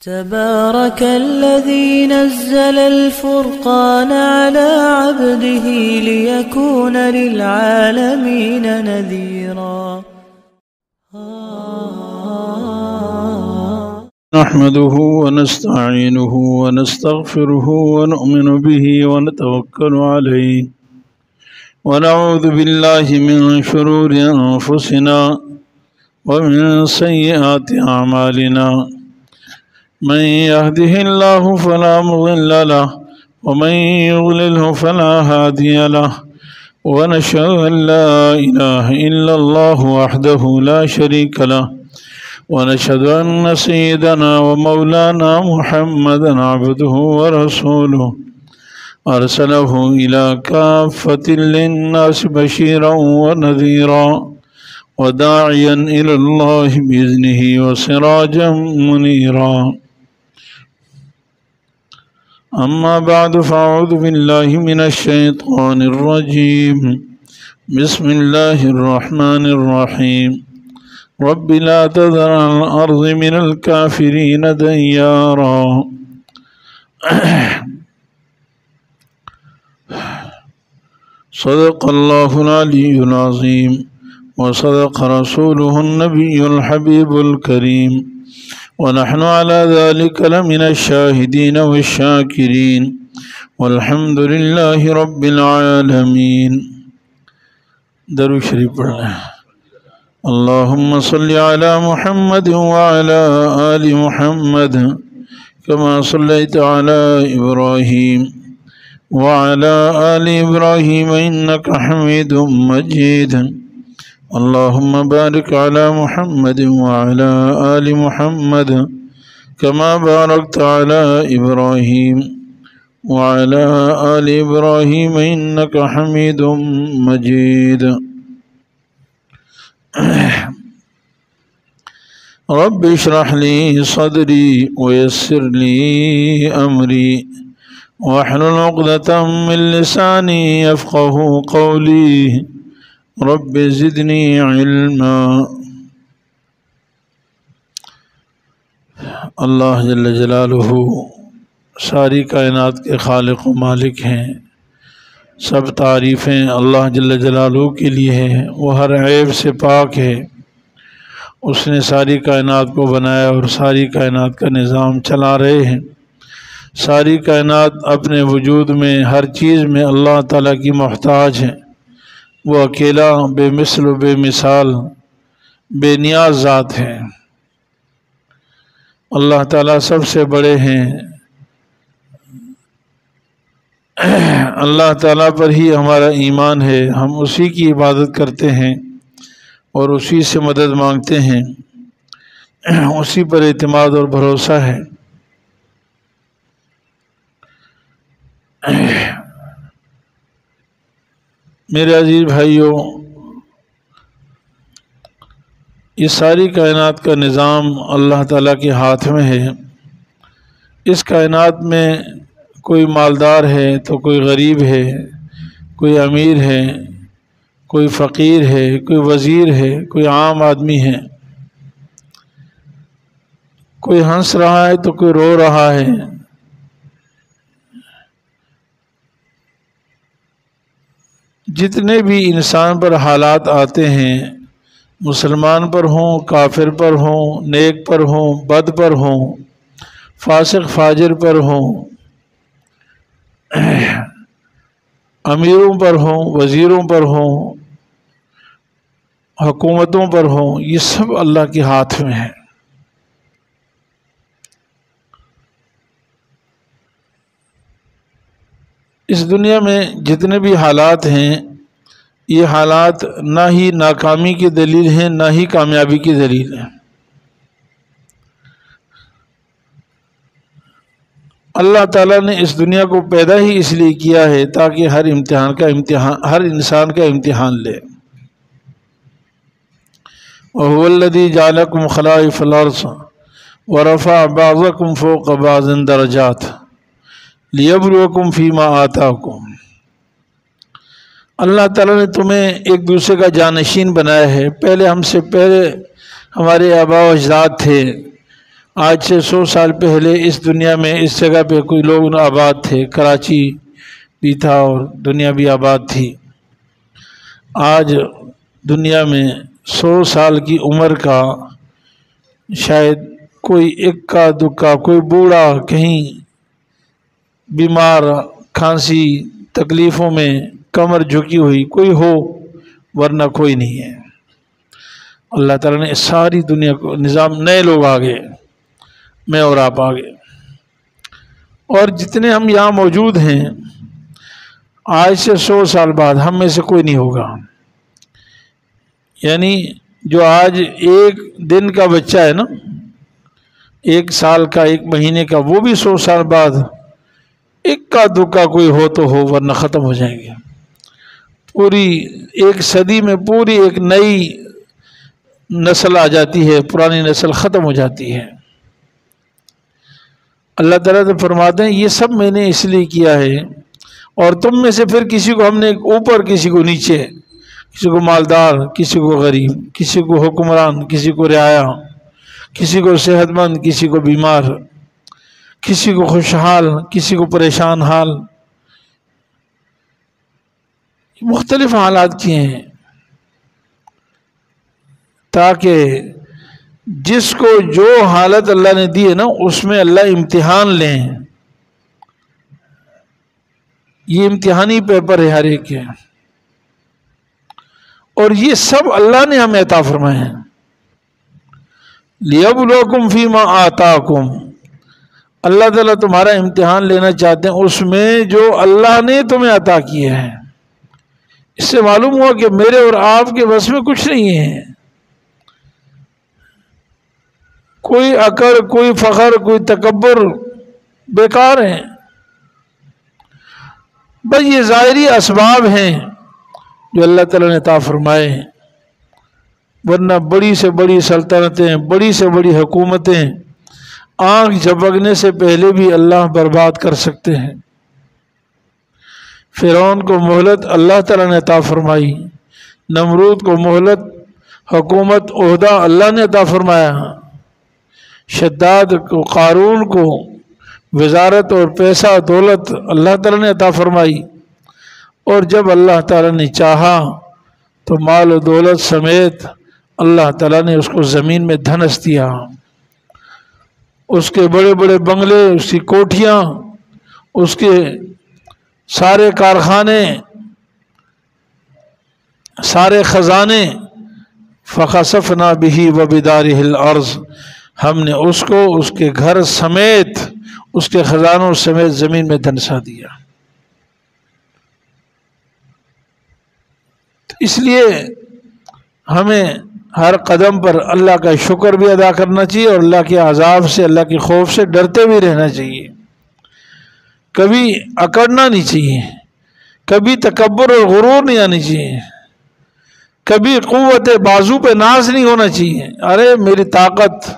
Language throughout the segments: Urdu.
تبارك الذي نزل الفرقان على عبده ليكون للعالمين نذيرا. نحمده ونستعينه ونستغفره ونؤمن به ونتوكل عليه ونعوذ بالله من شرور أنفسنا ومن سيئات أعمالنا. من يهده الله فلا مضل له ومن يضلله فلا هادي له ونشهد أن لا إله إلا الله وحده لا شريك له ونشهد أن سيدنا ومولانا محمدا عبده ورسوله أرسله إلى كافة للناس بشيرا ونذيرا وداعيا إلى الله بإذنه وسراجا منيرا. أما بعد فأعوذ بالله من الشيطان الرجيم. بسم الله الرحمن الرحيم. رب لا تذر على الأرض من الكافرين ديارا. صدق الله العلي العظيم وصدق رسوله النبي الحبيب الكريم ونحن على ذلك لمن الشاهدين والشاكرين والحمد لله رب العالمين. درود شریف پڑھ لیں. اللهم صل على محمد وعلى آل محمد كما صليت على إبراهيم وعلى آل إبراهيم إنك حميد مجيد. اللهم بارك على محمد وعلى آل محمد كما باركت على إبراهيم وعلى آل إبراهيم إنك حميد مجيد. رب اشرح لي صدري ويسر لي أمري واحلل عقدة من لساني يفقهوا قولي رب زدنی علما. اللہ جل جلالہ ساری کائنات کے خالق و مالک ہیں. سب تعریفیں اللہ جل جلالہ کے لیے ہیں. وہ ہر عیب سے پاک ہے. اس نے ساری کائنات کو بنایا اور ساری کائنات کا نظام چلا رہے ہیں. ساری کائنات اپنے وجود میں ہر چیز میں اللہ تعالیٰ کی محتاج ہیں. وہ اکیلا بے مثل و بے مثال بے نیاز ذات ہیں. اللہ تعالیٰ سب سے بڑے ہیں. اللہ تعالیٰ پر ہی ہمارا ایمان ہے. ہم اسی کی عبادت کرتے ہیں اور اسی سے مدد مانگتے ہیں. اسی پر اعتماد اور بھروسہ ہے. میرے عزیز بھائیوں، یہ ساری کائنات کا نظام اللہ تعالیٰ کے ہاتھ میں ہے. اس کائنات میں کوئی مالدار ہے تو کوئی غریب ہے، کوئی امیر ہے، کوئی فقیر ہے، کوئی وزیر ہے، کوئی عام آدمی ہے. کوئی ہنس رہا ہے تو کوئی رو رہا ہے. جتنے بھی انسان پر حالات آتے ہیں، مسلمان پر ہوں، کافر پر ہوں، نیک پر ہوں، بد پر ہوں، فاسق فاجر پر ہوں، امیروں پر ہوں، وزیروں پر ہوں، حکومتوں پر ہوں، یہ سب اللہ کے ہاتھ میں ہے. اس دنیا میں جتنے بھی حالات ہیں، یہ حالات نہ ہی ناکامی کی دلیل ہیں نہ ہی کامیابی کی دلیل ہیں. اللہ تعالیٰ نے اس دنیا کو پیدا ہی اس لیے کیا ہے تاکہ ہر انسان کا امتحان لے. وَهُوَ الَّذِي جَعَلَكُمْ خَلَائِفَ الْأَرْضِ وَرَفَعَ بَعْضَكُمْ فَوْقَ بَعْضٍ دَرَجَاتٍ لِيَبْلُوَكُمْ فِي مَا آتَاكُمْ. اللہ تعالیٰ نے تمہیں ایک دوسرے کا جانشین بنایا ہے. پہلے ہم سے پہلے ہمارے آباء و اجداد تھے. آج سے 100 سال پہلے اس دنیا میں اس جگہ پہ کوئی لوگ آباد تھے، کراچی بھی تھا اور دنیا بھی آباد تھی۔ آج دنیا میں 100 سال کی عمر کا شاید کوئی اکا دکا، کوئی بوڑھا کہیں بیمار، کھانسی، تکلیفوں میں، کمر جھکی ہوئی کوئی ہو، ورنہ کوئی نہیں ہے۔ اللہ تعالیٰ نے ساری دنیا کو نظام، نئے لوگ آ گئے، میں اور آپ آ گئے، اور جتنے ہم یہاں موجود ہیں آج سے 100 سال بعد ہم میں سے کوئی نہیں ہوگا۔ یعنی جو آج ایک دن کا بچہ ہے نا، 1 سال کا، 1 مہینے کا، وہ بھی 100 سال بعد اکا دکا کوئی ہو تو ہو، ورنہ ختم ہو جائیں گے۔ پوری 1 صدی میں پوری ایک نئی نسل آ جاتی ہے، پرانی نسل ختم ہو جاتی ہے۔ اللہ تعالیٰ تو فرماتے ہیں یہ سب میں نے اس لیے کیا ہے، اور تم میں سے پھر کسی کو ہم نے اوپر، کسی کو نیچے، کسی کو مالدار، کسی کو غریب، کسی کو حکمران، کسی کو رعایا، کسی کو صحت مند، کسی کو بیمار، کسی کو خوشحال، کسی کو پریشان حال، مختلف حالات کیے ہیں تاکہ جس کو جو حالت اللہ نے دی ہے نا اس میں اللہ امتحان لیں۔ یہ امتحانی پیپر ہے ہر ایک کے، اور یہ سب اللہ نے ہمیں عطا فرمائے ہیں۔ لِيَبْلُوَكُمْ فِي مَا آتَاكُمْ، اللہ تعالیٰ تمہارا امتحان لینا چاہتے ہیں اس میں جو اللہ نے تمہیں عطا کیا ہے۔ اس سے معلوم ہوا کہ میرے اور آپ کے بس میں کچھ نہیں ہے، کوئی اکڑ، کوئی فخر، کوئی تکبر بیکار ہے، بس یہ ظاہری اسباب ہیں جو اللہ تعالیٰ نے عطا فرمائے ہیں، ورنہ بڑی سے بڑی سلطنتیں، بڑی سے بڑی حکومتیں آنکھ جھپکنے سے پہلے بھی اللہ برباد کر سکتے ہیں۔ فرعون کو مہلت اللہ تعالیٰ نے عطا فرمائی، نمرود کو مہلت، حکومت، عہدہ اللہ نے عطا فرمایا، شداد کو، قارون کو وزارت اور پیسہ دولت اللہ تعالیٰ نے عطا فرمائی، اور جب اللہ تعالیٰ نے چاہا تو مال و دولت سمیت اللہ تعالیٰ نے اس کو زمین میں دھنس دیا۔ اس کے بڑے بڑے بنگلے، اس کی کوٹھیاں، اس کے سارے کارخانے، سارے خزانے، فَخَسَفْنَا بِهِ وَبِدَارِهِ الْأَرْضِ، ہم نے اس کو اس کے گھر سمیت، اس کے خزانوں سمیت زمین میں دھنسا دیا۔ اس لیے ہمیں ہر قدم پر اللہ کا شکر بھی ادا کرنا چاہیے، اور اللہ کے عذاب سے، اللہ کے خوف سے ڈرتے بھی رہنا چاہیے۔ کبھی اکڑنا نہیں چاہیے، کبھی تکبر اور غرور نہیں آنی چاہیے، کبھی قوت بازو پہ ناز نہیں ہونا چاہیے۔ ارے میری طاقت،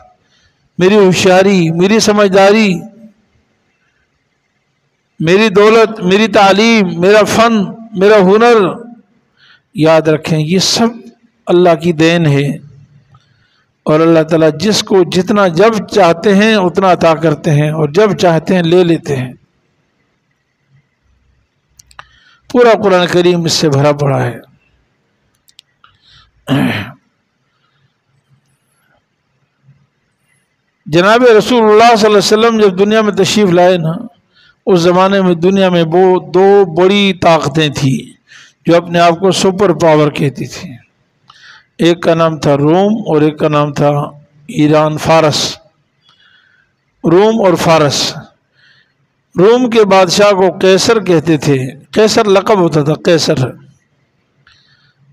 میری ہوشیاری، میری سمجھداری، میری دولت، میری تعلیم، میرا فن، میرا ہنر، یاد رکھیں یہ سب اللہ کی دین ہے، اور اللہ تعالیٰ جس کو جتنا جب چاہتے ہیں اتنا عطا کرتے ہیں، اور جب چاہتے ہیں لے لیتے ہیں۔ پورا قرآن کریم اس سے بھرا پڑا ہے۔ جناب رسول اللہ صلی اللہ علیہ وسلم جب دنیا میں تشریف لائے نا، اس زمانے میں دنیا میں وہ 2 بڑی طاقتیں تھیں جو اپنے آپ کو سپر پاور کہتی تھیں۔ ایک کا نام تھا روم، اور ایک کا نام تھا ایران، فارس۔ روم اور فارس، روم کے بادشاہ کو قیصر کہتے تھے، قیصر لقب ہوتا تھا، قیصر،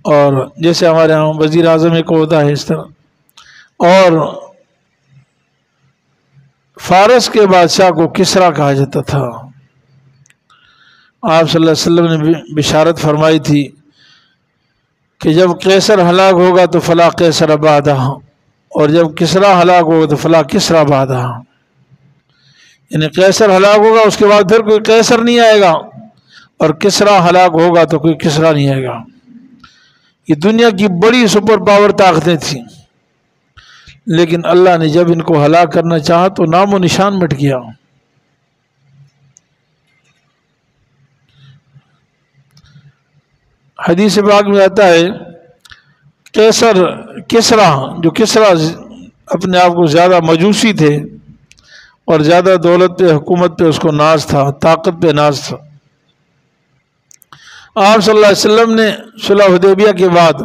اور جیسے ہمارے یہاں وزیر اعظم ایک ہوتا ہے اس طرح۔ اور فارس کے بادشاہ کو کسرا کہا جاتا تھا۔ آپ صلی اللہ علیہ وسلم نے بشارت فرمائی تھی کہ جب قیصر ہلاک ہوگا تو فلا قیصر بعدہ، اور جب کسرا ہلاک ہوگا تو فلا کسرا بعدہ، یعنی قیصر ہلاک ہوگا اس کے بعد پھر کوئی قیصر نہیں آئے گا، اور کسرا ہلاک ہوگا تو کوئی کسرا نہیں آئے گا۔ یہ دنیا کی بڑی سپر پاور طاقتیں تھیں، لیکن اللہ نے جب ان کو ہلاک کرنا چاہا تو نام و نشان مٹ گیا۔ حدیث پاک میں آتا ہے کسرا جو کسرا اپنے آپ کو زیادہ مجوسی تھے اور زیادہ دولت پہ حکومت پہ اس کو ناز تھا، طاقت پہ ناز تھا، آپ صلی اللہ علیہ وسلم نے صلح حدیبیہ کے بعد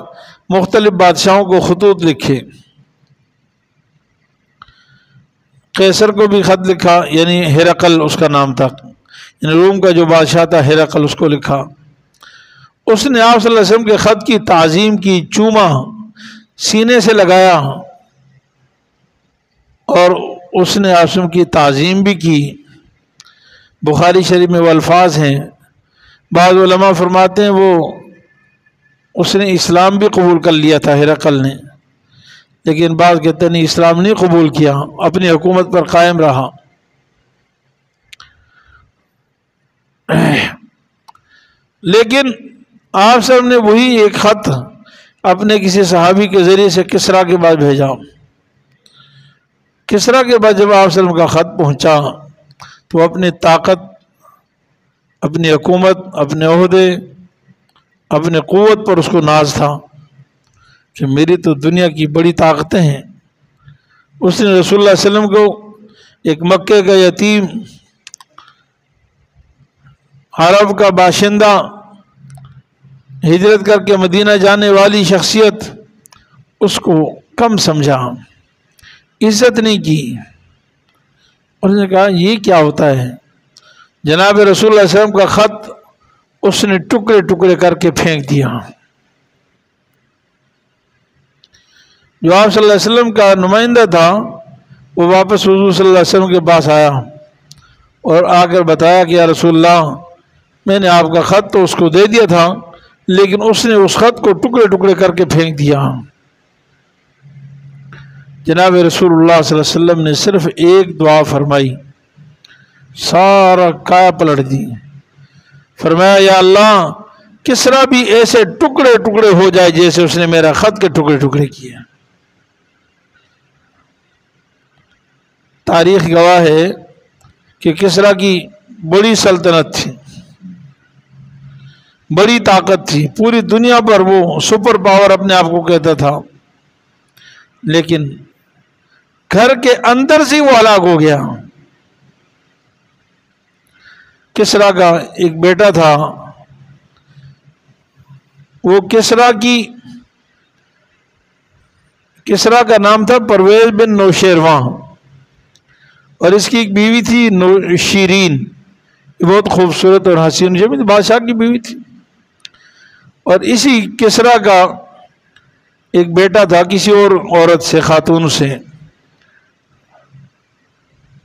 مختلف بادشاہوں کو خطوط لکھے، قیصر کو بھی خط لکھا، یعنی ہرقل اس کا نام تھا، یعنی روم کا جو بادشاہ تھا ہرقل، اس کو لکھا۔ اس نے آپ صلی اللہ علیہ وسلم کے خط کی تعظیم کی، چوما، سینے سے لگایا، اور اس نے آپ صلی اللہ علیہ وسلم کی تعظیم بھی کی۔ بخاری شریف میں وہ الفاظ ہیں، بعض علماء فرماتے ہیں اس نے اسلام بھی قبول کر لیا تھا ہرقل نے، لیکن بعض کہتے ہیں نہیں، اسلام نہیں قبول کیا، اپنی حکومت پر قائم رہا۔ لیکن آپ صاحب نے وہی ایک خط اپنے کسی صحابی کے ذریعے سے کسرا کے بعد بھیجا۔ کسرا کے بعد جب آپ صلی اللہ علیہ وسلم کا خط پہنچا تو اپنی طاقت، اپنی حکومت، اپنے عہدے، اپنے قوت پر اس کو ناز تھا کہ میری تو دنیا کی بڑی طاقتیں ہیں۔ اس نے رسول اللہ صلی اللہ علیہ وسلم کو ایک مکے کا یتیم، عرب کا باشندہ، ہجرت کر کے مدینہ جانے والی شخصیت، اس کو کم سمجھا، عزت نہیں کی، اور اس نے کہا یہ کیا ہوتا ہے؟ جناب رسول اللہ صلی اللہ علیہ وسلم کا خط اس نے ٹکڑے ٹکڑے کر کے پھینک دیا۔ جو آپ صلی اللہ علیہ وسلم کا نمائندہ تھا وہ واپس حضور صلی اللہ علیہ وسلم کے پاس آیا اور آ کر بتایا کہ یا رسول اللہ، میں نے آپ کا خط تو اس کو دے دیا تھا، لیکن اس نے اس خط کو ٹکڑے ٹکڑے کر کے پھینک دیا۔ جناب رسول اللہ صلی اللہ علیہ وسلم نے صرف ایک دعا فرمائی، سارا کایا پلٹ دی، فرمایا یا اللہ کسرا بھی ایسے ٹکڑے ٹکڑے ہو جائے جیسے اس نے میرا خط کے ٹکڑے ٹکڑے کیے۔ تاریخ گواہ ہے کہ کسرا کی بڑی سلطنت تھی، بڑی طاقت تھی، پوری دنیا پر وہ سپر پاور اپنے آپ کو کہتا تھا، لیکن گھر کے اندر سے وہ ہلاک ہو گیا۔ کسرا کا ایک بیٹا تھا، وہ کسرا کا نام تھا پرویز بن نوشیروان، اور اس کی ایک بیوی تھی شیرین، بہت خوبصورت اور حسین جمیل بادشاہ کی بیوی تھی۔ اور اسی کسرا کا ایک بیٹا تھا کسی اور عورت سے، خاتون سے،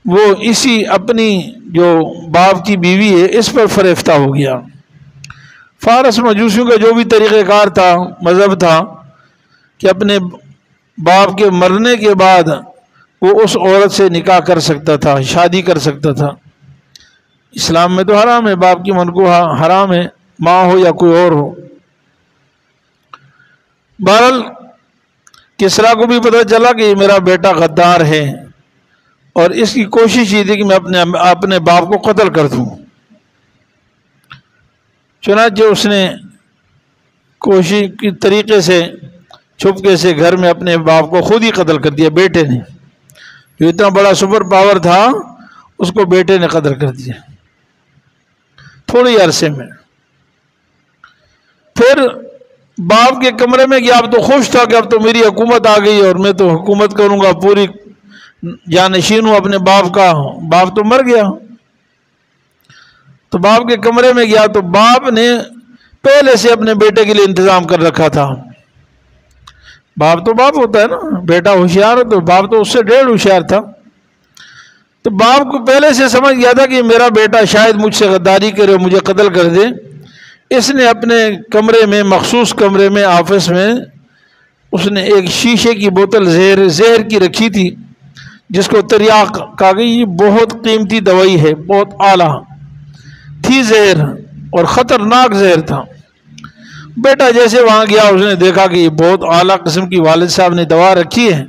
وہ اسی اپنی جو باپ کی بیوی ہے اس پر فریفتہ ہو گیا۔ فارس مجوسیوں کا جو بھی طریقہ کار تھا، مذہب تھا کہ اپنے باپ کے مرنے کے بعد وہ اس عورت سے نکاح کر سکتا تھا، شادی کر سکتا تھا۔ اسلام میں تو حرام ہے، باپ کی منکوحہ حرام ہے، ماں ہو یا کوئی اور ہو۔ بہرحال کسرا کو بھی پتہ چلا کہ یہ میرا بیٹا غدار ہے، اور اس کی کوشش یہ تھی کہ میں اپنے باپ کو قتل کر دوں۔ چنانچہ اس نے کوشش کی طریقے سے چھپکے سے گھر میں اپنے باپ کو خود ہی قتل کر دیا، بیٹے نے، جو اتنا بڑا سپر پاور تھا اس کو بیٹے نے قتل کر دیا تھوڑی عرصے میں۔ پھر باپ کے کمرے میں گیا، اب تو خوش تھا کہ اب تو میری حکومت آ گئی اور میں تو حکومت کروں گا، پوری جانشین ہوں اپنے باپ کا، باپ تو مر گیا۔ تو باپ کے کمرے میں گیا تو باپ نے پہلے سے اپنے بیٹے کے لیے انتظام کر رکھا تھا۔ باپ تو باپ ہوتا ہے نا، بیٹا ہوشیار ہے تو باپ تو اس سے ڈیڑھ ہوشیار تھا۔ تو باپ کو پہلے سے سمجھ گیا تھا کہ میرا بیٹا شاید مجھ سے غداری کرے اور مجھے قتل کر دے۔ اس نے اپنے کمرے میں، مخصوص کمرے میں، آفس میں، اس نے ایک شیشے کی بوتل زہر کی رکھی تھی، جس کو تریاق کہا گئی، یہ بہت قیمتی دوائی ہے، بہت اعلیٰ تھی زہر، اور خطرناک زہر تھا۔ بیٹا جیسے وہاں گیا اس نے دیکھا کہ یہ بہت اعلیٰ قسم کی والد صاحب نے دوا رکھی ہے،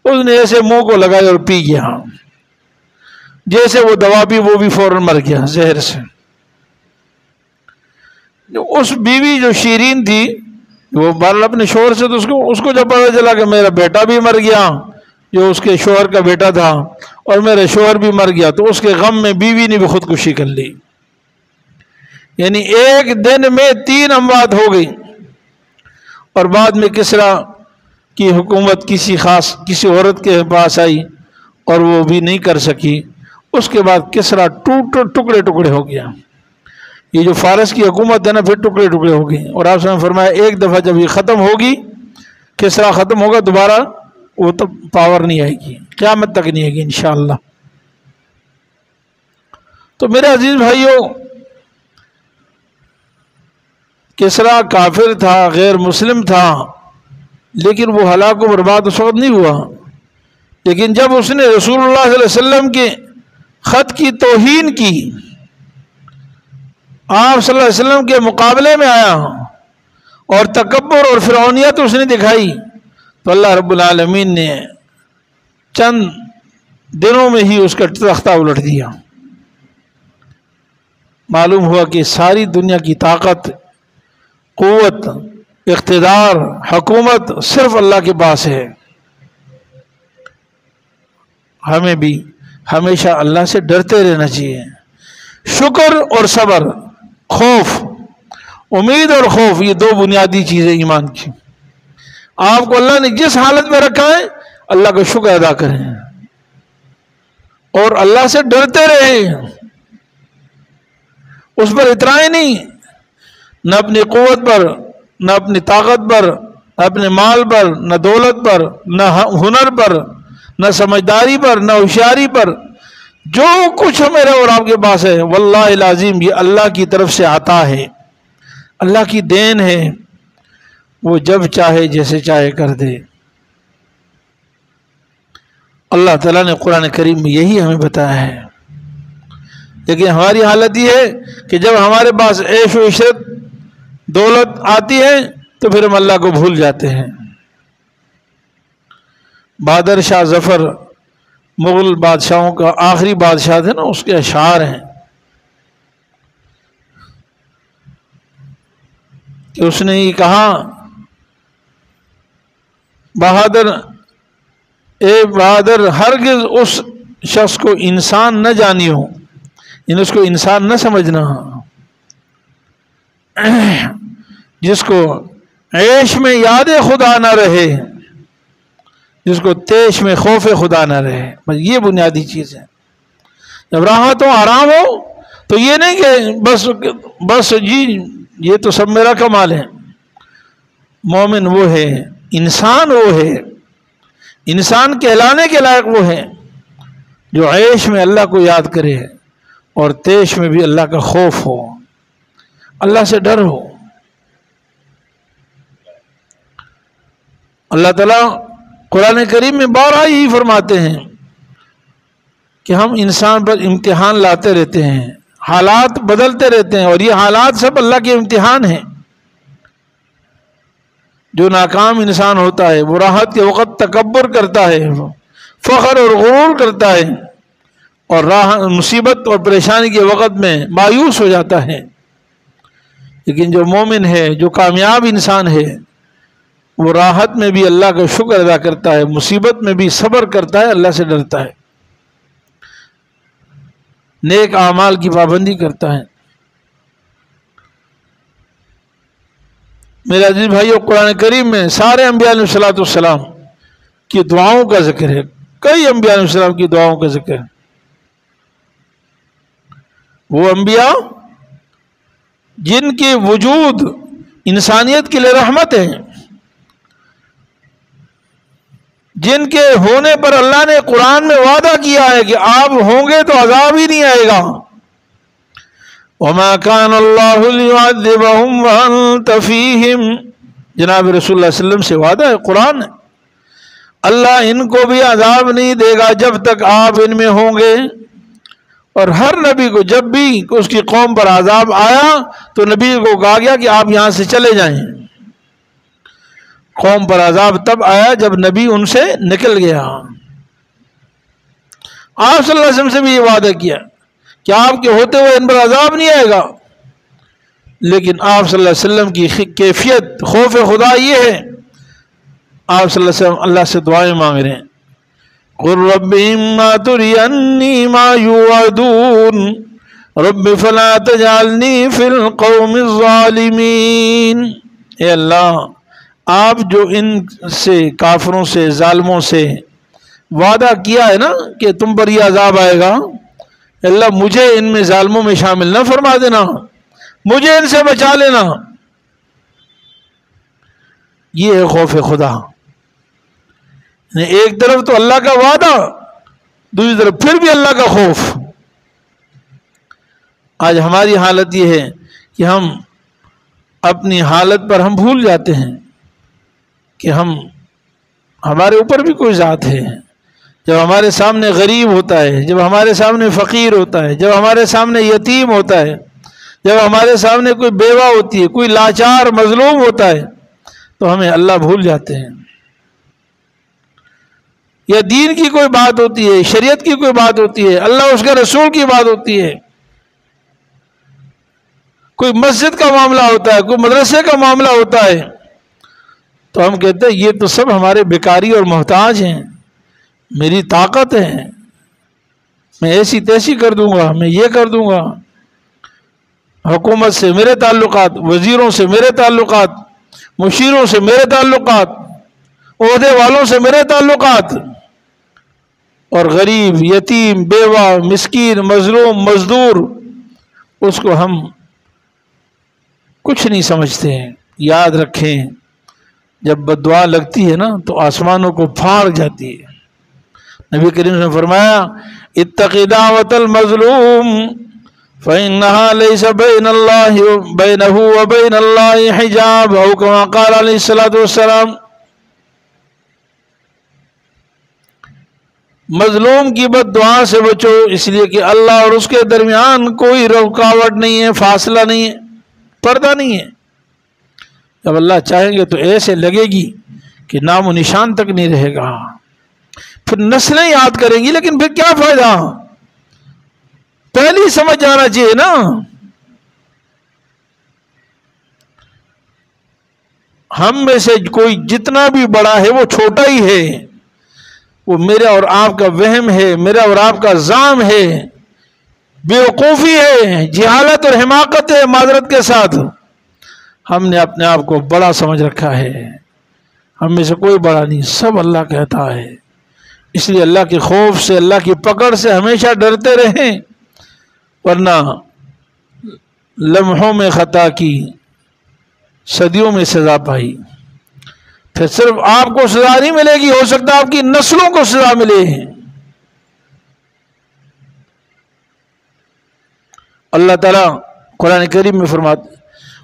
اس نے ایسے منہ کو لگایا اور پی گیا، جیسے وہ دوا پی وہ بھی فوراً مر گیا زہر سے۔ اس بیوی جو شیرین تھی وہ بہرحال اپنے شوہر سے، تو اس کو جب پتا چلا کہ میرا بیٹا بھی مر گیا جو اس کے شوہر کا بیٹا تھا اور میرا شوہر بھی مر گیا، تو اس کے غم میں بیوی نے بھی خودکشی کر لی۔ یعنی ایک دن میں 3 اموات ہو گئی، اور بعد میں کسریٰ کی حکومت کسی عورت کے پاس آئی اور وہ بھی نہیں کر سکی۔ اس کے بعد کسریٰ ٹکڑے ٹکڑے ہو گیا۔ یہ جو فارس کی حکومت ہے نا، پھر ٹکڑے ٹکڑے ہو گئی، اور آپ نے فرمایا ایک دفعہ جب یہ ختم ہوگی، کسریٰ ختم ہوگا، دوبارہ وہ تو پاور نہیں آئے گی، قیامت تک نہیں آئے گی انشاءاللہ۔ تو میرے عزیز بھائیوں، کسریٰ کافر تھا، غیر مسلم تھا، لیکن وہ ہلاک و برباد اس وقت نہیں ہوا۔ لیکن جب اس نے رسول اللہ صلی اللہ علیہ وسلم کے خط کی توہین کی، آپ صلی اللہ علیہ وسلم کے مقابلے میں آیا اور تکبر اور فرعونیت اس نے دکھائی، تو اللہ رب العالمین نے چند دنوں میں ہی اس کا تختہ الٹ دیا۔ معلوم ہوا کہ ساری دنیا کی طاقت، قوت، اقتدار، حکومت صرف اللہ کے پاس ہے۔ ہمیں بھی ہمیشہ اللہ سے ڈرتے رہنا چاہیے۔ شکر اور صبر، خوف، امید اور خوف، یہ 2 بنیادی چیزیں ایمان کی۔ آپ کو اللہ نے جس حالت میں رکھا ہے اللہ کا شکر ادا کریں اور اللہ سے ڈرتے رہیں۔ اس پر اترائے نہیں، نہ اپنی قوت پر، نہ اپنی طاقت پر، نہ اپنے مال پر، نہ دولت پر، نہ ہنر پر، نہ سمجھداری پر، نہ ہوشیاری پر۔ جو کچھ میرے اور آپ کے پاس ہے، واللہ العظیم یہ اللہ کی طرف سے عطا ہے، اللہ کی دین ہے، وہ جب چاہے جیسے چاہے کر دے۔ اللہ تعالیٰ نے قرآن کریم میں یہی ہمیں بتایا ہے۔ لیکن ہماری حالت یہ ہے کہ جب ہمارے پاس عیش و عشرت، دولت آتی ہے تو پھر ہم اللہ کو بھول جاتے ہیں۔ بہادر شاہ ظفر مغل بادشاہوں کا آخری بادشاہ تھے نا، اس کے اشعار ہیں کہ اس نے یہ کہا، بہادر اے بہادر ہرگز اس شخص کو انسان نہ جانی ہو، یعنی اس کو انسان نہ سمجھنا، جس کو عیش میں یاد خدا نہ رہے، جس کو تیش میں خوف خدا نہ رہے۔ بس یہ بنیادی چیز ہے۔ جب راحت ہو، آرام ہو، تو یہ نہیں کہ بس جی یہ تو سب میرا کمال ہے۔ مومن وہ ہے، انسان وہ ہے، انسان کہلانے کے لائق وہ ہے جو عیش میں اللہ کو یاد کرے اور تیش میں بھی اللہ کا خوف ہو، اللہ سے ڈر ہو۔ اللہ تعالیٰ قرآن کریم میں بارہا یہی فرماتے ہیں کہ ہم انسان پر امتحان لاتے رہتے ہیں، حالات بدلتے رہتے ہیں، اور یہ حالات سب اللہ کے امتحان ہیں۔ جو ناکام انسان ہوتا ہے وہ راحت کے وقت تکبر کرتا ہے، فخر اور غرور کرتا ہے، اور مصیبت اور پریشانی کے وقت میں مایوس ہو جاتا ہے۔ لیکن جو مومن ہے، جو کامیاب انسان ہے، وہ راحت میں بھی اللہ کا شکر ادا کرتا ہے، مصیبت میں بھی صبر کرتا ہے، اللہ سے ڈرتا ہے، نیک اعمال کی پابندی کرتا ہے۔ میرے عزیز بھائیو، قرآن کریم میں سارے انبیاء علیہ الصلوۃ والسلام کی دعاؤں کا ذکر ہے، کئی انبیاء علیہ السلام کی دعاؤں کا ذکر ہے۔ وہ انبیاء جن کے وجود انسانیت کے لیے رحمت ہے، جن کے ہونے پر اللہ نے قرآن میں وعدہ کیا ہے کہ آپ ہوں گے تو عذاب ہی نہیں آئے گا۔ وَمَا كَانَ اللَّهُ لِيُعَذِّبَهُمْ وَأَنْتَ فِيهِمْ، جناب رسول اللہ صلی اللہ علیہ وسلم سے وعدہ ہے قرآن ہے، اللہ ان کو بھی عذاب نہیں دے گا جب تک آپ ان میں ہوں گے۔ اور ہر نبی کو جب بھی اس کی قوم پر عذاب آیا تو نبی کو کہا گیا کہ آپ یہاں سے چلے جائیں۔ قوم پر عذاب تب آیا جب نبی ان سے نکل گیا. آپ صلی اللہ علیہ وسلم سے بھی یہ وعدہ کیا کہ آپ کے ہوتے ہوئے ان پر عذاب نہیں آئے گا، لیکن آپ صلی اللہ علیہ وسلم کی کیفیت خوف خدا یہ ہے، آپ صلی اللہ علیہ وسلم اللہ سے دعائیں مانگ رہے ہیں. قُلْ رَبِّ إِمَّا تُرِيَنِّي مَا يُوعَدُونَ رَبِّ فَلَا تَجْعَلْنِي فِي الْقَوْمِ الظَّالِمِينَ. اے اللہ، آپ جو ان سے کافروں سے ظالموں سے وعدہ کیا ہے نا کہ تم پر یہ عذاب آئے گا، اللہ مجھے ان میں ظالموں میں شامل نہ فرما دینا، مجھے ان سے بچا لینا. یہ ہے خوف خدا. ایک طرف تو اللہ کا وعدہ، دوسری طرف پھر بھی اللہ کا خوف. آج ہماری حالت یہ ہے کہ ہم اپنی حالت پر ہم بھول جاتے ہیں کہ ہمارے اوپر بھی کوئی ذات ہے. جب ہمارے سامنے غریب ہوتا ہے، جب ہمارے سامنے فقیر ہوتا ہے، جب ہمارے سامنے یتیم ہوتا ہے، جب ہمارے سامنے کوئی بیوہ ہوتی ہے، کوئی لاچار مظلوم ہوتا ہے، تو ہمیں اللہ بھول جاتے ہیں. یا دین کی کوئی بات ہوتی ہے، شریعت کی کوئی بات ہوتی ہے، اللہ اس کے رسول کی بات ہوتی ہے، کوئی مسجد کا معاملہ ہوتا ہے، کوئی مدرسے کا معاملہ ہوتا ہے، تو ہم کہتے ہیں یہ تو سب ہمارے بیکاری اور محتاج ہیں، میری طاقت ہے، میں ایسی تیسی کر دوں گا، میں یہ کر دوں گا. حکومت سے میرے تعلقات، وزیروں سے میرے تعلقات، مشیروں سے میرے تعلقات، عہدے والوں سے میرے تعلقات، اور غریب، یتیم، بیوہ، مسکین، مظلوم، مزدور، اس کو ہم کچھ نہیں سمجھتے ہیں. یاد رکھیں، جب بددعا لگتی ہے نا تو آسمانوں کو پھاڑ جاتی ہے. نبی کریم نے فرمایا اتق دعوت المظلوم فإنها ليس بينه وبين الله حجاب او كما قال علیہ الصلوۃ والسلام. مظلوم کی بد دعا سے بچو، اس لیے کہ اللہ اور اس کے درمیان کوئی رکاوٹ نہیں ہے، فاصلہ نہیں ہے، پردہ نہیں ہے. جب اللہ چاہیں گے تو ایسے لگے گی کہ نام و نشان تک نہیں رہے گا. پھر نسلیں یاد کریں گی، لیکن پھر کیا فائدہ؟ پہلی سمجھ جانا چاہیے نا. ہم میں سے کوئی جتنا بھی بڑا ہے وہ چھوٹا ہی ہے. وہ میرا اور آپ کا وہم ہے، میرا اور آپ کا زعم ہے، بیوقوفی ہے، جہالت اور حماقت ہے. معذرت کے ساتھ ہم نے اپنے آپ کو بڑا سمجھ رکھا ہے. ہم میں سے کوئی بڑا نہیں، سب اللہ کہتا ہے. اس لیے اللہ کے خوف سے، اللہ کی پکڑ سے ہمیشہ ڈرتے رہیں، ورنہ لمحوں میں خطا کی، صدیوں میں سزا پائی. پھر صرف آپ کو سزا نہیں ملے گی، ہو سکتا ہے آپ کی نسلوں کو سزا ملے. اللہ تعالیٰ قرآن کریم میں فرماتے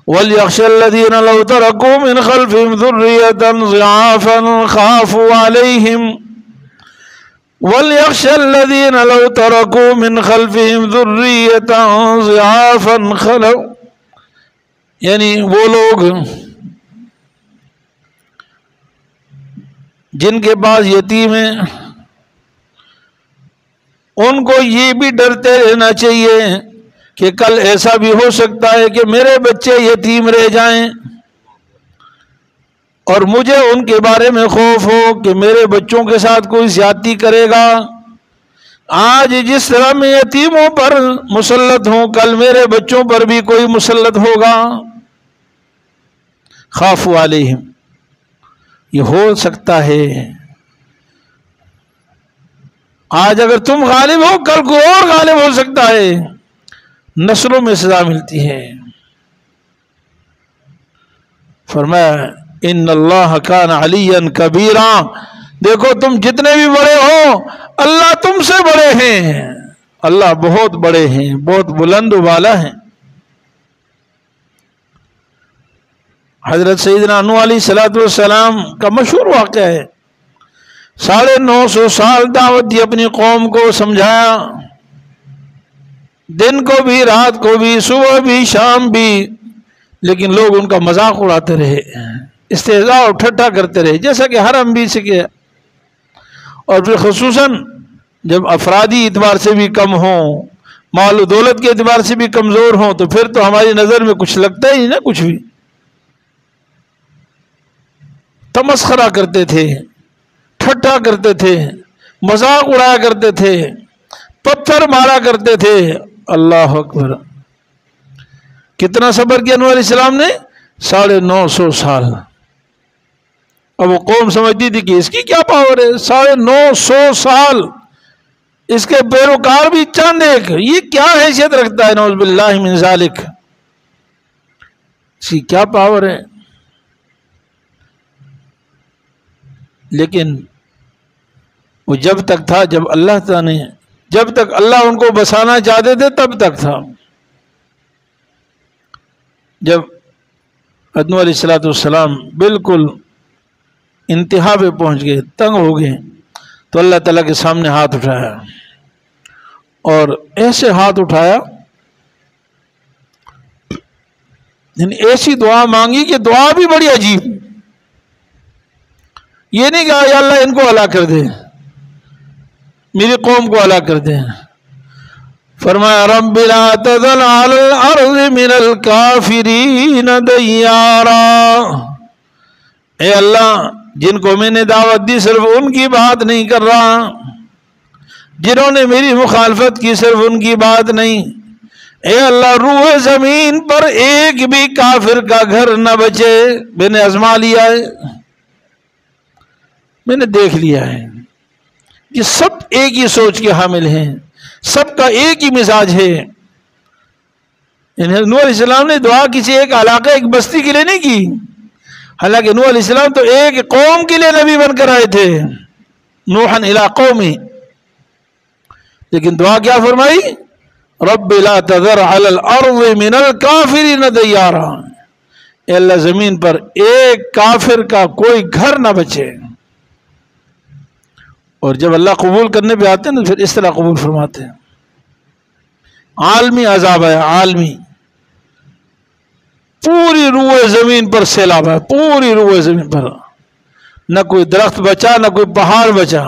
وَلْيَخْشَ الَّذِينَ لَوْ تَرَكُوا مِنْ خَلْفِهِمْ ذُرِّيَّةً ضِعَافًا خَافُوا عَلَيْهِمْ وَلْيَخْشَ الَّذِينَ لَوْ تَرَكُوا مِنْ خَلْفِهِمْ ذُرِّيَّةً ضِعَافًا خَلَوْا، یعنی وہ لوگ جن کے پاس یتیم ہیں ان کو یہ بھی ڈرتے رہنا چاہیے کہ کل ایسا بھی ہو سکتا ہے کہ میرے بچے یتیم رہ جائیں، اور مجھے ان کے بارے میں خوف ہو کہ میرے بچوں کے ساتھ کوئی زیادتی کرے گا. آج جس طرح میں یتیموں پر مسلط ہوں، کل میرے بچوں پر بھی کوئی مسلط ہوگا. خافوا علیہم، یہ ہو سکتا ہے آج اگر تم غالب ہو کل کوئی اور غالب ہو سکتا ہے. نسلوں میں سزا ملتی ہے. فرمایا ان اللہ کان علیا کبیرا، دیکھو تم جتنے بھی بڑے ہو اللہ تم سے بڑے ہیں. اللہ بہت بڑے ہیں، بہت بلند و بالا ہیں. حضرت سیدنا نوح علیہ الصلوۃ والسلام کا مشہور واقعہ ہے. 950 سال دعوت دی اپنی قوم کو، سمجھایا، دن کو بھی، رات کو بھی، صبح بھی، شام بھی، لیکن لوگ ان کا مذاق اڑاتے رہے. استہزاء اور ٹھٹھا کرتے رہے، جیسا کہ ہر انبی سے کیا. اور پھر خصوصاً جب افرادی اعتبار سے بھی کم ہوں، مال و دولت کے اعتبار سے بھی کمزور ہوں، تو پھر تو ہماری نظر میں کچھ لگتا ہی نہیں نا کچھ بھی. تمسخرہ کرتے تھے، ٹھٹھا کرتے تھے، مذاق اڑایا کرتے تھے، پتھر مارا کرتے تھے. اللہ اکبر. کتنا صبر کیا نوح علیہ السلام نے؟ 950 سال. اب وہ قوم سمجھتی تھی کہ اس کی کیا پاور ہے، 950 سال اس کے پیروکار بھی چند ایک، یہ کیا حیثیت رکھتا ہے؟ نعوذ باللہ من ذالک، اس کی کیا پاور ہے؟ لیکن وہ جب تک تھا، جب اللہ تعالیٰ نے، جب تک اللہ ان کو بسانا چاہتے تھے تب تک تھا. جب نوح علیہ السلام بالکل انتہا پہ پہنچ گئے، تنگ ہو گئے، تو اللہ تعالیٰ کے سامنے ہاتھ اٹھایا، اور ایسے ہاتھ اٹھایا، یعنی ایسی دعا مانگی کہ دعا بھی بڑی عجیب. یہ نہیں کہا یا اللہ ان کو ہلاک کر دے، میری قوم کو ہلاک کر دے. فرمایا رب لا تذر علی الارض من الکافرین دیارا. اے اللہ، جن کو میں نے دعوت دی صرف ان کی بات نہیں کر رہا، جنہوں نے میری مخالفت کی صرف ان کی بات نہیں. اے اللہ، روح زمین پر ایک بھی کافر کا گھر نہ بچے. میں نے آزما لیا ہے، میں نے دیکھ لیا ہے کہ سب ایک ہی سوچ کے حامل ہیں، سب کا ایک ہی مزاج ہے. یعنی نوح علیہ السلام نے دعا کسی ایک علاقے، ایک بستی کے لیے نہیں کی، حالانکہ نوح علیہ السلام تو ایک قوم کے لیے نبی بن کر آئے تھے، نوحا الی قومی. لیکن دعا کیا فرمائی؟ رب لا تذر علی الارض من الکافرین دیارا. اے اللہ، زمین پر ایک کافر کا کوئی گھر نہ بچے. اور جب اللہ قبول کرنے پہ آتے ہیں تو پھر اس طرح قبول فرماتے ہیں. عالمی عذاب ہے، عالمی. پوری روح زمین پر سیلاب ہے، پوری روح زمین پر. نہ کوئی درخت بچا، نہ کوئی پہاڑ بچا.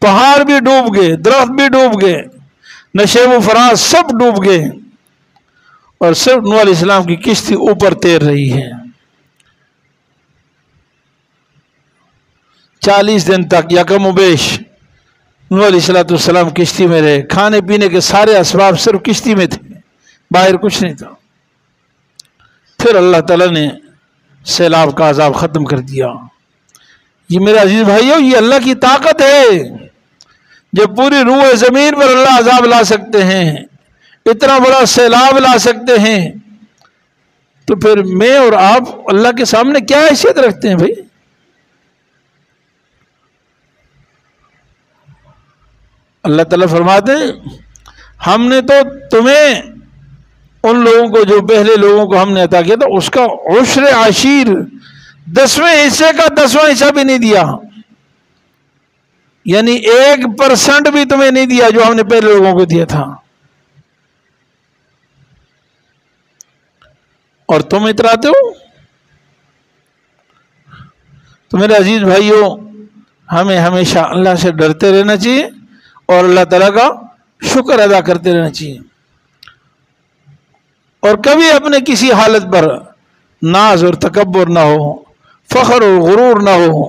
پہاڑ بھی ڈوب گئے، درخت بھی ڈوب گئے، نشیب و فراز سب ڈوب گئے، اور صرف نوح علیہ السلام کی کشتی اوپر تیر رہی ہے. 40 دن تک یکم و بیش نوح علیہ السلام کشتی میں رہے. کھانے پینے کے سارے اسباب صرف کشتی میں تھے، باہر کچھ نہیں تھا. پھر اللہ تعالیٰ نے سیلاب کا عذاب ختم کر دیا. یہ میرے عزیز بھائیو، یہ اللہ کی طاقت ہے. جب پوری روح زمین پر اللہ عذاب لا سکتے ہیں، اتنا بڑا سیلاب لا سکتے ہیں، تو پھر میں اور آپ اللہ کے سامنے کیا حیثیت رکھتے ہیں بھائی؟ اللہ تعالیٰ فرماتے ہیں ہم نے تو تمہیں ان لوگوں کو، جو پہلے لوگوں کو ہم نے عطا کیا تھا، اس کا عشر عشیر، 10ویں حصے کا 10واں حصہ بھی نہیں دیا. یعنی 1% بھی تمہیں نہیں دیا جو ہم نے پہلے لوگوں کو دیا تھا. اور تم اتراتے ہو. تو میرے عزیز بھائیوں، ہمیں ہمیشہ اللہ سے ڈرتے رہنا چاہیے اور اللہ تعالیٰ کا شکر ادا کرتے رہنا چاہیے، اور کبھی اپنے کسی حالت پر ناز اور تکبر نہ ہو، فخر اور غرور نہ ہو.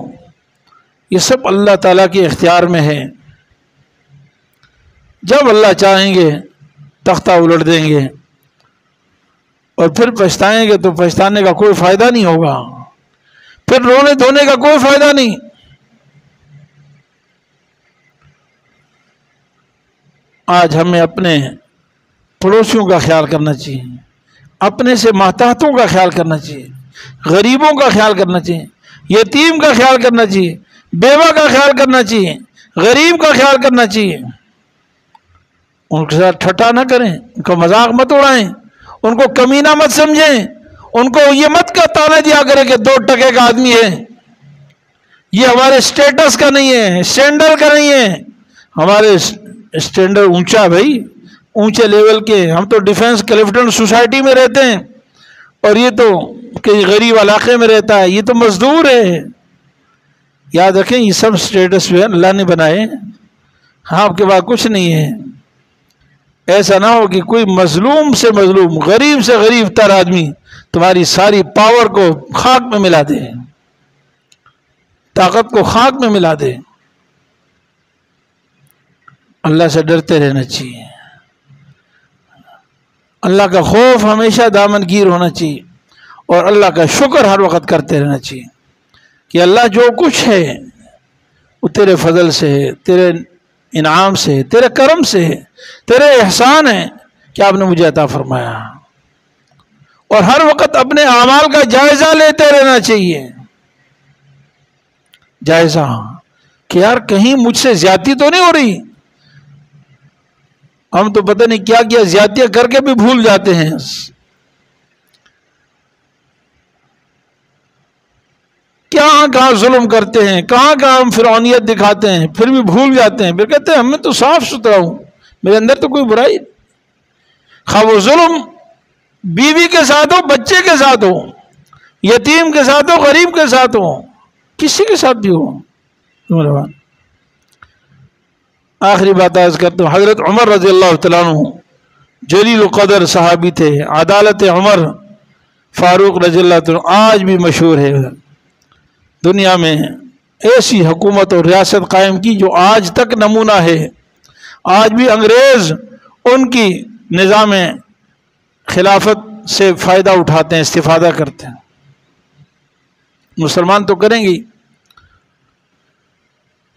یہ سب اللہ تعالیٰ کے اختیار میں ہے. جب اللہ چاہیں گے تختہ الٹ دیں گے، اور پھر پچھتائیں گے تو پچھتانے کا کوئی فائدہ نہیں ہوگا، پھر رونے دھونے کا کوئی فائدہ نہیں. آج ہمیں اپنے پڑوسیوں کا خیال کرنا چاہیے، اپنے سے ماتحتوں کا خیال کرنا چاہیے، غریبوں کا خیال کرنا چاہیے، یتیم کا خیال کرنا چاہیے، بیوہ کا خیال کرنا چاہیے، غریب کا خیال کرنا چاہیے. ان کے ساتھ ٹھٹھا نہ کریں، ان کا مذاق مت اڑائیں، ان کو کمینہ مت سمجھیں، ان کو یہ مت کا تانا دیا کرے کہ 2 ٹکے کا آدمی ہے. یہ ہمارے سٹیٹس کا نہیں ہے، اسٹینڈرڈ کا نہیں ہے. ہمارے اسٹینڈرڈ اونچا بھائی، اونچے لیول کے. ہم تو ڈیفنس کلیفٹن سوسائٹی میں رہتے ہیں، اور یہ تو کئی غریب علاقے میں رہتا ہے، یہ تو مزدور ہے۔ یاد رکھیں یہ سب سٹیٹس جو ہے اللہ نے بنائے، ہاں آپ کے پاس کچھ نہیں ہے۔ ایسا نہ ہو کہ کوئی مظلوم سے مظلوم، غریب سے غریب تر آدمی تمہاری ساری پاور کو خاک میں ملا دے، طاقت کو خاک میں ملا دے۔ اللہ سے ڈرتے رہنا چاہیے، اللہ کا خوف ہمیشہ دامن گیر ہونا چاہیے، اور اللہ کا شکر ہر وقت کرتے رہنا چاہیے کہ اللہ جو کچھ ہے وہ تیرے فضل سے ہے، تیرے انعام سے، تیرے کرم سے، تیرے احسان ہے کہ آپ نے مجھے عطا فرمایا۔ اور ہر وقت اپنے اعمال کا جائزہ لیتے رہنا چاہیے، جائزہ کہ یار کہیں مجھ سے زیادتی تو نہیں ہو رہی۔ ہم تو پتہ نہیں کیا کیا زیادتیاں کر کے بھی بھول جاتے ہیں، کہاں ظلم کرتے ہیں، کہاں ہم فرعونیت دکھاتے ہیں، پھر بھی بھول جاتے ہیں، پھر کہتے ہیں میں تو صاف ستھرا ہوں، میرے اندر تو کوئی برائی نہیں۔ خواہ وہ ظلم بیوی کے ساتھ ہو، بچے کے ساتھ ہو، یتیم کے ساتھ ہو، غریب کے ساتھ ہو، کسی کے ساتھ بھی ہو۔ آخری بات عرض کرتا ہوں، حضرت عمر رضی اللہ تعالیٰ عنہ جلیل القدر صحابی تھے، عدالت عمر فاروق رضی اللہ تعالیٰ عنہ آج بھی مشہور ہے۔ دنیا میں ایسی حکومت اور ریاست قائم کی جو آج تک نمونہ ہے، آج بھی انگریز ان کی نظام خلافت سے فائدہ اٹھاتے ہیں، استفادہ کرتے ہیں۔ مسلمان تو کریں گے۔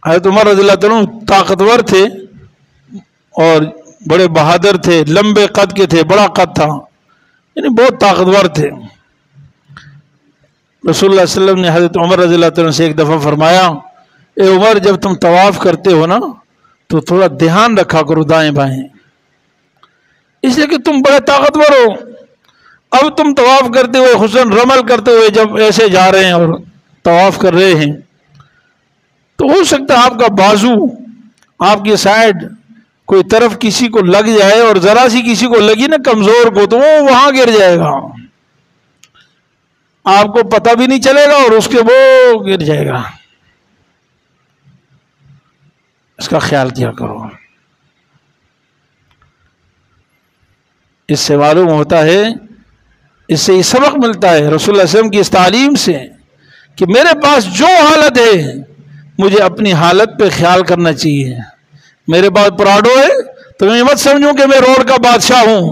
حضرت عمر رضی اللہ عنہ طاقتور تھے اور بڑے بہادر تھے، لمبے قد کے تھے، بڑا قد تھا، یعنی بہت طاقتور تھے۔ رسول اللہ صلی اللہ علیہ وسلم نے حضرت عمر رضی اللہ عنہ سے ایک دفعہ فرمایا، اے عمر جب تم طواف کرتے ہو نا تو تھوڑا دھیان رکھا کرو دائیں بائیں، اس لیے کہ تم بڑے طاقتور ہو۔ اب تم طواف کرتے ہوئے، حسن رمل کرتے ہوئے جب ایسے جا رہے ہیں اور طواف کر رہے ہیں تو ہو سکتا ہے آپ کا بازو، آپ کی سائڈ کوئی طرف کسی کو لگ جائے، اور ذرا سی کسی کو لگی نا کمزور کو تو وہ وہاں گر جائے گا، آپ کو پتہ بھی نہیں چلے گا اور اس کے وہ گر جائے گا۔ اس کا خیال کیا کرو۔ اس سے معلوم ہوتا ہے، اس سے یہ سبق ملتا ہے رسول اللہ صلی اللہ علیہ وسلم کی اس تعلیم سے کہ میرے پاس جو حالت ہے مجھے اپنی حالت پہ خیال کرنا چاہیے۔ میرے پاس پراڈو ہے تو میں مت سمجھوں کہ میں روڈ کا بادشاہ ہوں،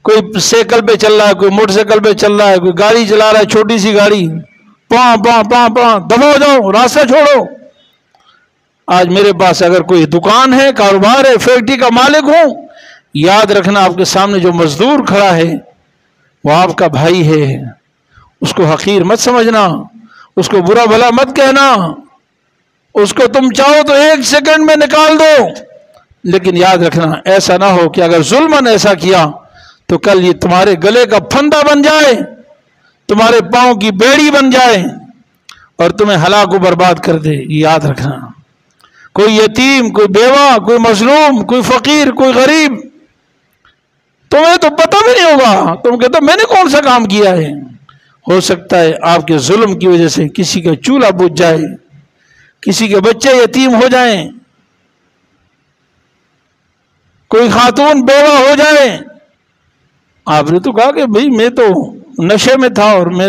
کوئی سائیکل پہ چل رہا ہے، کوئی موٹر سائیکل پہ چل رہا ہے، کوئی گاڑی چلا رہا ہے، چھوٹی سی گاڑی، پاں پاں پاں پاں دبا جاؤ، راستہ چھوڑو۔ آج میرے پاس اگر کوئی دکان ہے، کاروبار ہے، فیکٹری کا مالک ہوں، یاد رکھنا آپ کے سامنے جو مزدور کھڑا ہے وہ آپ کا بھائی ہے، اس کو حقیر مت سمجھنا، اس کو برا بھلا مت کہنا، اس کو تم چاہو تو 1 سیکنڈ میں نکال دو، لیکن یاد رکھنا ایسا نہ ہو کہ اگر ظلماً ایسا کیا تو کل یہ تمہارے گلے کا پھندا بن جائے، تمہارے پاؤں کی بیڑی بن جائے اور تمہیں ہلاک و برباد کر دے۔ یہ یاد رکھنا، کوئی یتیم، کوئی بیوہ، کوئی مظلوم، کوئی فقیر، کوئی غریب، تمہیں تو پتہ بھی نہیں ہوگا، تم کہتے ہو میں نے کون سا کام کیا ہے۔ ہو سکتا ہے آپ کے ظلم کی وجہ سے کسی کا چولہا بجھ جائے، کسی کے بچے یتیم ہو جائیں، کوئی خاتون بیوہ ہو جائے۔ آپ نے تو کہا کہ بھئی میں تو نشے میں تھا اور میں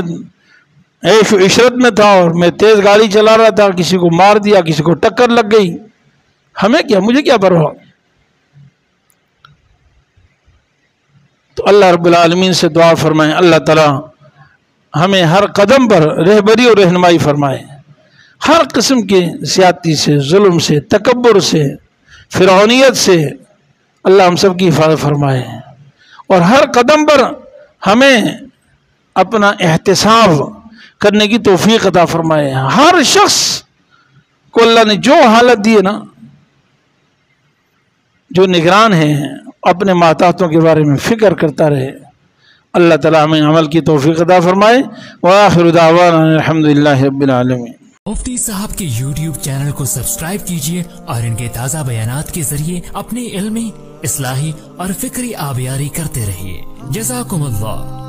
عیش و عشرت میں تھا اور میں تیز گاڑی چلا رہا تھا، کسی کو مار دیا، کسی کو ٹکر لگ گئی، ہمیں کیا، مجھے کیا پرواہ۔ تو اللہ رب العالمین سے دعا فرمائیں اللہ تعالیٰ ہمیں ہر قدم پر رہبری اور رہنمائی فرمائے، ہر قسم کی زیادتی سے، ظلم سے، تکبر سے، فرعونیت سے اللہ ہم سب کی حفاظت فرمائے، اور ہر قدم پر ہمیں اپنا احتساب کرنے کی توفیق عطا فرمائے۔ ہر شخص کو اللہ نے جو حالت دی ہے نا، جو نگران ہے، اپنے ماتحتوں کے بارے میں فکر کرتا رہے۔ اللہ تعالی ہمیں عمل کی توفیق عطا فرمائے۔ وآخر دعوانا الحمدللہ رب العالمین۔ مفتی صاحب کے YouTube چینل کو سبسکرائب کیجئے اور ان کے تازہ بیانات کے ذریعے اپنے علمی، اصلاحی اور فکری آبیاری کرتے رہیے۔ جزاکم اللہ۔